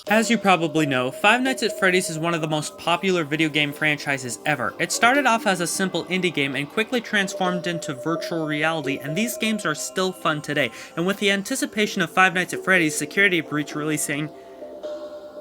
As you probably know, Five Nights at Freddy's is one of the most popular video game franchises ever. It started off as a simple indie game and quickly transformed into virtual reality, and these games are still fun today. And with the anticipation of Five Nights at Freddy's Security Breach releasing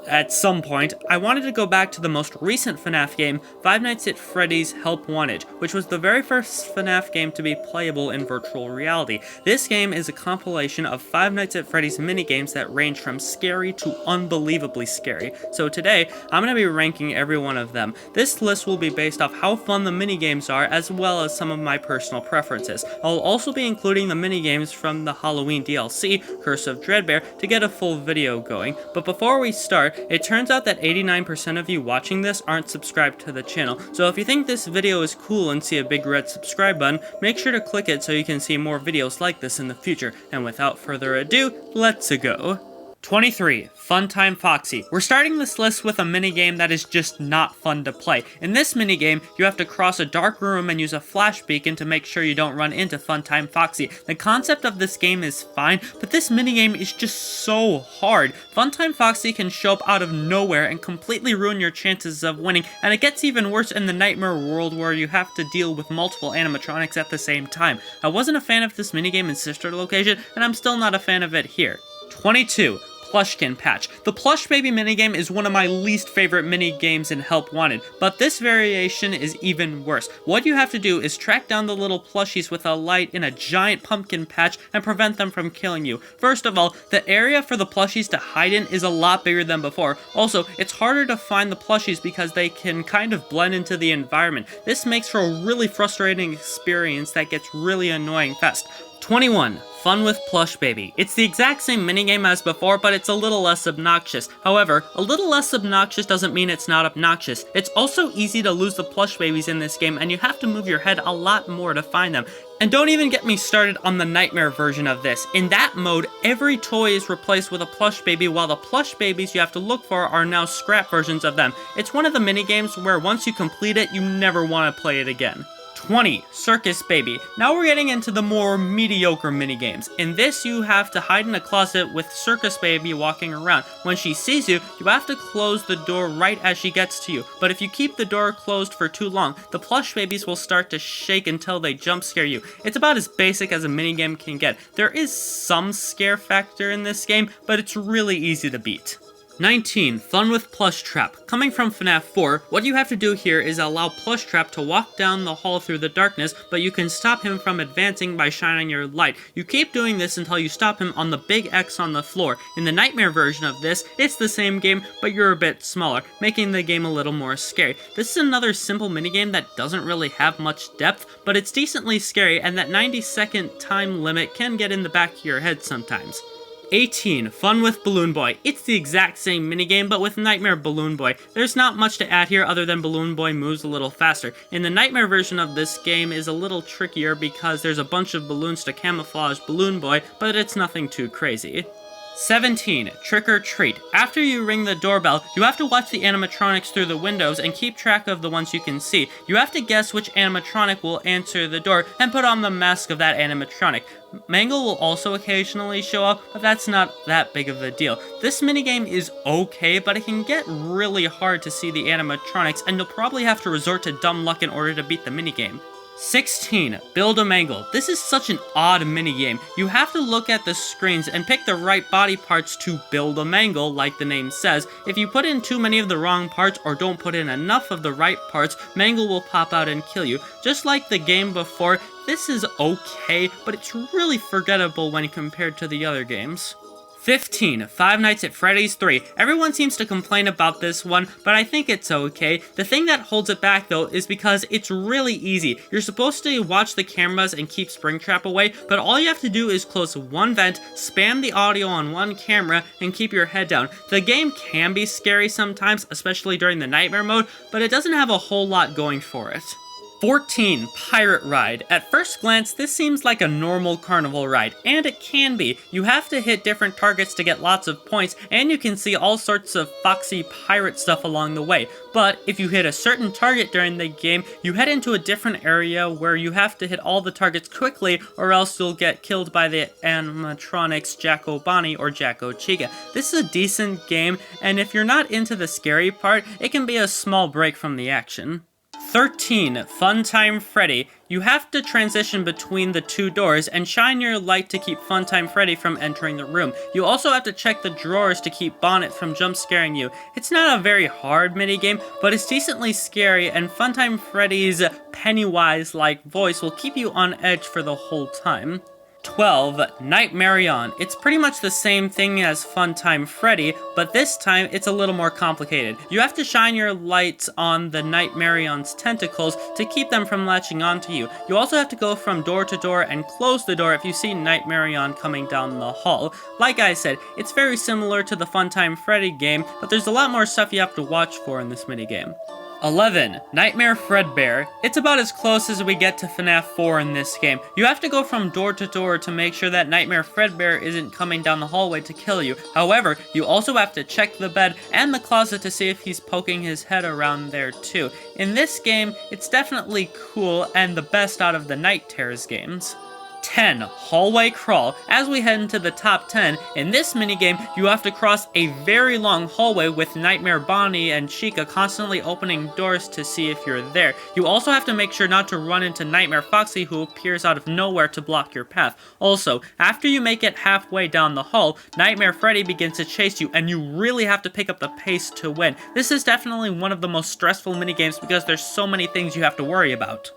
at some point, I wanted to go back to the most recent FNaF game, Five Nights at Freddy's Help Wanted, which was the very first FNaF game to be playable in virtual reality. This game is a compilation of Five Nights at Freddy's minigames that range from scary to unbelievably scary. So today, I'm going to be ranking every one of them. This list will be based off how fun the minigames are, as well as some of my personal preferences. I'll also be including the minigames from the Halloween DLC, Curse of Fredbear, to get a full video going. But before we start, it turns out that 89% of you watching this aren't subscribed to the channel, so if you think this video is cool and see a big red subscribe button, make sure to click it so you can see more videos like this in the future. And without further ado, let's go. 23. Funtime Foxy. We're starting this list with a minigame that is just not fun to play. In this minigame, you have to cross a dark room and use a flash beacon to make sure you don't run into Funtime Foxy. The concept of this game is fine, but this minigame is just so hard. Funtime Foxy can show up out of nowhere and completely ruin your chances of winning, and it gets even worse in the Nightmare world where you have to deal with multiple animatronics at the same time. I wasn't a fan of this minigame in Sister Location, and I'm still not a fan of it here. 22. Plushkin Patch. The Plush Baby minigame is one of my least favorite minigames in Help Wanted, but this variation is even worse. What you have to do is track down the little plushies with a light in a giant pumpkin patch and prevent them from killing you. First of all, the area for the plushies to hide in is a lot bigger than before. Also, it's harder to find the plushies because they can kind of blend into the environment. This makes for a really frustrating experience that gets really annoying fast. 21. Fun with Plush Baby. It's the exact same minigame as before, but it's a little less obnoxious. However, a little less obnoxious doesn't mean it's not obnoxious. It's also easy to lose the plush babies in this game, and you have to move your head a lot more to find them. And don't even get me started on the Nightmare version of this. In that mode, every toy is replaced with a plush baby, while the plush babies you have to look for are now scrap versions of them. It's one of the minigames where once you complete it, you never want to play it again. 20. Circus Baby. Now we're getting into the more mediocre minigames. In this, you have to hide in a closet with Circus Baby walking around. When she sees you, you have to close the door right as she gets to you. But if you keep the door closed for too long, the plush babies will start to shake until they jump scare you. It's about as basic as a minigame can get. There is some scare factor in this game, but it's really easy to beat. 19. Fun with Plushtrap. Coming from FNaF 4, what you have to do here is allow Plushtrap to walk down the hall through the darkness, but you can stop him from advancing by shining your light. You keep doing this until you stop him on the big X on the floor. In the Nightmare version of this, it's the same game, but you're a bit smaller, making the game a little more scary. This is another simple minigame that doesn't really have much depth, but it's decently scary, and that 90-second time limit can get in the back of your head sometimes. 18. Fun with Balloon Boy. It's the exact same minigame, but with Nightmare Balloon Boy. There's not much to add here other than Balloon Boy moves a little faster. In the Nightmare version of this game is a little trickier because there's a bunch of balloons to camouflage Balloon Boy, but it's nothing too crazy. 17. Trick or Treat. After you ring the doorbell, you have to watch the animatronics through the windows and keep track of the ones you can see. You have to guess which animatronic will answer the door and put on the mask of that animatronic. Mangle will also occasionally show up, but that's not that big of a deal. This minigame is okay, but it can get really hard to see the animatronics, and you'll probably have to resort to dumb luck in order to beat the minigame. 16. Build a Mangle. This is such an odd minigame. You have to look at the screens and pick the right body parts to build a mangle, like the name says. If you put in too many of the wrong parts or don't put in enough of the right parts, Mangle will pop out and kill you. Just like the game before, this is okay, but it's really forgettable when compared to the other games. 15. Five Nights at Freddy's 3. Everyone seems to complain about this one, but I think it's okay. The thing that holds it back though is because it's really easy. You're supposed to watch the cameras and keep Springtrap away, but all you have to do is close one vent, spam the audio on one camera, and keep your head down. The game can be scary sometimes, especially during the Nightmare mode, but it doesn't have a whole lot going for it. 14. Pirate Ride. At first glance, this seems like a normal carnival ride, and it can be. You have to hit different targets to get lots of points, and you can see all sorts of foxy pirate stuff along the way. But if you hit a certain target during the game, you head into a different area where you have to hit all the targets quickly, or else you'll get killed by the animatronics Jacko Bonnie or Jacko Chica. This is a decent game, and if you're not into the scary part, it can be a small break from the action. 13. Funtime Freddy. You have to transition between the two doors and shine your light to keep Funtime Freddy from entering the room. You also have to check the drawers to keep Bonnet from jump scaring you. It's not a very hard minigame, but it's decently scary, and Funtime Freddy's Pennywise-like voice will keep you on edge for the whole time. 12. Nightmarion. It's pretty much the same thing as Funtime Freddy, but this time it's a little more complicated. You have to shine your lights on the Nightmarion's tentacles to keep them from latching onto you. You also have to go from door to door and close the door if you see Nightmarion coming down the hall. Like I said, it's very similar to the Funtime Freddy game, but there's a lot more stuff you have to watch for in this minigame. 11. Nightmare Fredbear. It's about as close as we get to FNaF 4 in this game. You have to go from door to door to make sure that Nightmare Fredbear isn't coming down the hallway to kill you. However, you also have to check the bed and the closet to see if he's poking his head around there too. In this game, it's definitely cool and the best out of the Night Terrors games. 10. Hallway Crawl. As we head into the top 10, in this minigame, you have to cross a very long hallway with Nightmare Bonnie and Chica constantly opening doors to see if you're there. You also have to make sure not to run into Nightmare Foxy, who appears out of nowhere to block your path. Also, after you make it halfway down the hall, Nightmare Freddy begins to chase you, and you really have to pick up the pace to win. This is definitely one of the most stressful minigames because there's so many things you have to worry about.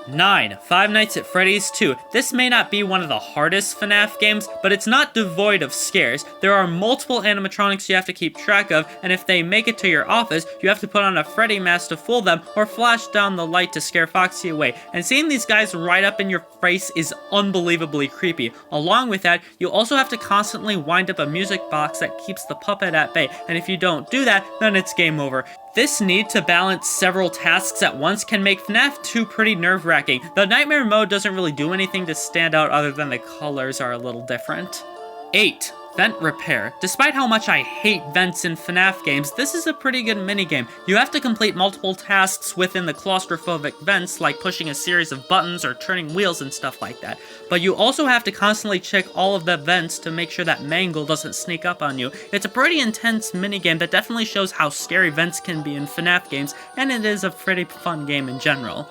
9. Five Nights at Freddy's 2. This may not be one of the hardest FNaF games, but it's not devoid of scares. There are multiple animatronics you have to keep track of, and if they make it to your office, you have to put on a Freddy mask to fool them, or flash down the light to scare Foxy away. And seeing these guys right up in your face is unbelievably creepy. Along with that, you also have to constantly wind up a music box that keeps the puppet at bay, and if you don't do that, then it's game over. This need to balance several tasks at once can make FNaF 2 pretty nerve-wracking. The Nightmare mode doesn't really do anything to stand out other than the colors are a little different. 8. Vent Repair. Despite how much I hate vents in FNaF games, this is a pretty good minigame. You have to complete multiple tasks within the claustrophobic vents, like pushing a series of buttons or turning wheels and stuff like that. But you also have to constantly check all of the vents to make sure that Mangle doesn't sneak up on you. It's a pretty intense minigame that definitely shows how scary vents can be in FNaF games, and it is a pretty fun game in general.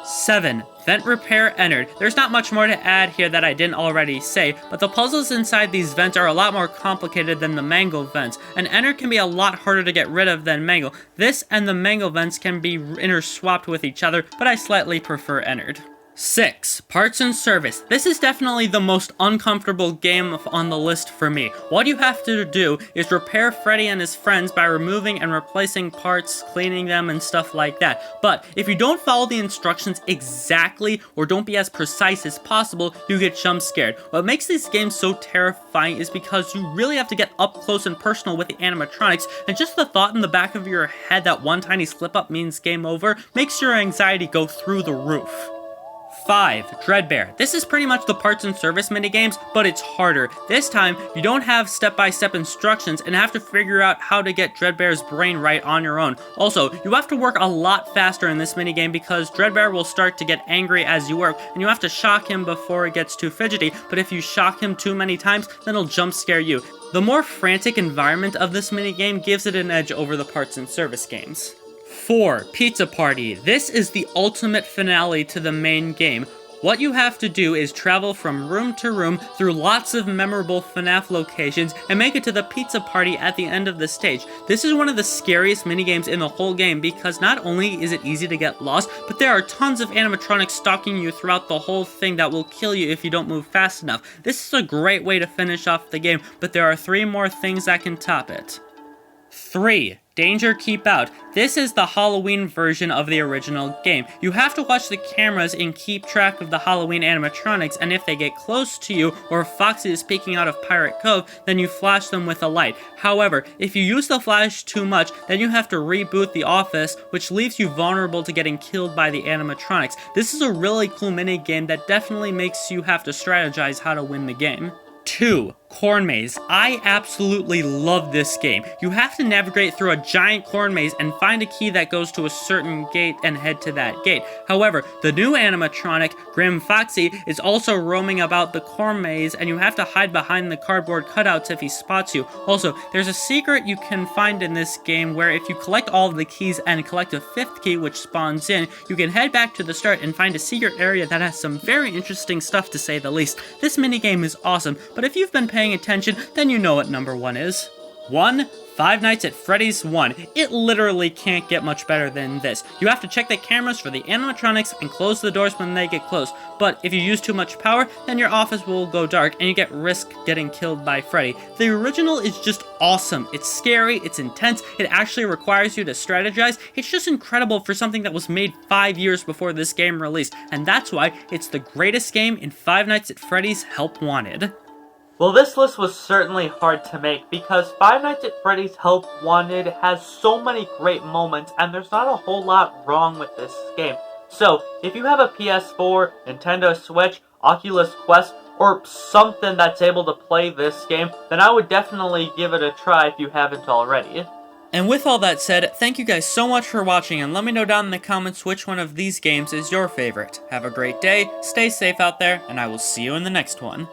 7. Vent Repair Entered. There's not much more to add here that I didn't already say, but the puzzles inside these vents are a lot more complicated than the Mangle vents. An Enter can be a lot harder to get rid of than Mangle. This and the Mangle vents can be interswapped with each other, but I slightly prefer Entered. 6. Parts and Service. This is definitely the most uncomfortable game on the list for me. What you have to do is repair Freddy and his friends by removing and replacing parts, cleaning them, and stuff like that. But if you don't follow the instructions exactly, or don't be as precise as possible, you get jump scared. What makes these games so terrifying is because you really have to get up close and personal with the animatronics, and just the thought in the back of your head that one tiny slip up means game over makes your anxiety go through the roof. 5. Fredbear. This is pretty much the parts and service minigames, but it's harder. This time, you don't have step-by-step instructions and have to figure out how to get Fredbear's brain right on your own. Also, you have to work a lot faster in this minigame because Fredbear will start to get angry as you work, and you have to shock him before it gets too fidgety, but if you shock him too many times, then he'll jump scare you. The more frantic environment of this minigame gives it an edge over the parts and service games. 4. Pizza Party. This is the ultimate finale to the main game. What you have to do is travel from room to room through lots of memorable FNaF locations and make it to the pizza party at the end of the stage. This is one of the scariest minigames in the whole game because not only is it easy to get lost, but there are tons of animatronics stalking you throughout the whole thing that will kill you if you don't move fast enough. This is a great way to finish off the game, but there are 3 more things that can top it. 3. Danger Keep Out. This is the Halloween version of the original game. You have to watch the cameras and keep track of the Halloween animatronics, and if they get close to you, or if Foxy is peeking out of Pirate Cove, then you flash them with a light. However, if you use the flash too much, then you have to reboot the office, which leaves you vulnerable to getting killed by the animatronics. This is a really cool minigame that definitely makes you have to strategize how to win the game. 2. Corn Maze. I absolutely love this game. You have to navigate through a giant corn maze and find a key that goes to a certain gate and head to that gate. However, the new animatronic, Grim Foxy, is also roaming about the corn maze, and you have to hide behind the cardboard cutouts if he spots you. Also, there's a secret you can find in this game where if you collect all of the keys and collect a 5th key which spawns in, you can head back to the start and find a secret area that has some very interesting stuff, to say the least. This minigame is awesome, but if you've been paying attention, then you know what number 1 is. 1. Five Nights at Freddy's 1. It literally can't get much better than this. You have to check the cameras for the animatronics and close the doors when they get close, but if you use too much power, then your office will go dark and you get risk getting killed by Freddy. The original is just awesome. It's scary, it's intense, it actually requires you to strategize. It's just incredible for something that was made 5 years before this game released, and that's why it's the greatest game in Five Nights at Freddy's Help Wanted. Well, this list was certainly hard to make because Five Nights at Freddy's Help Wanted has so many great moments and there's not a whole lot wrong with this game. So, if you have a PS4, Nintendo Switch, Oculus Quest, or something that's able to play this game, then I would definitely give it a try if you haven't already. And with all that said, thank you guys so much for watching, and let me know down in the comments which one of these games is your favorite. Have a great day, stay safe out there, and I will see you in the next one.